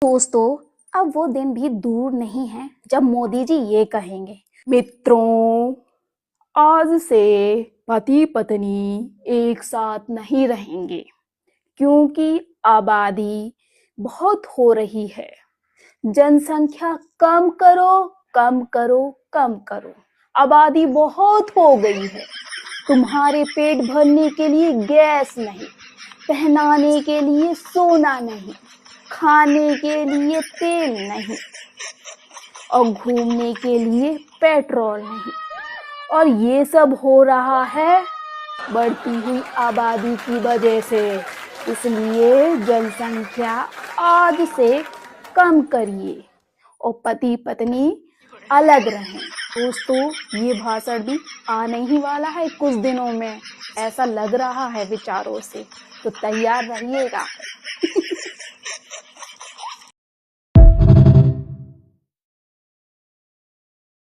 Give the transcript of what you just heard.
दोस्तों, अब वो दिन भी दूर नहीं है जब मोदी जी ये कहेंगे, मित्रों, आज से पति पत्नी एक साथ नहीं रहेंगे क्योंकि आबादी बहुत हो रही है। जनसंख्या कम करो, कम करो, कम करो। आबादी बहुत हो गई है। तुम्हारे पेट भरने के लिए गैस नहीं, पहनाने के लिए सोना नहीं, खाने के लिए तेल नहीं और घूमने के लिए पेट्रोल नहीं। और ये सब हो रहा है बढ़ती हुई आबादी की वजह से। इसलिए जनसंख्या आज से कम करिए और पति पत्नी अलग रहें। दोस्तों, ये भाषण भी आने ही वाला है कुछ दिनों में, ऐसा लग रहा है विचारों से, तो तैयार रहिएगा।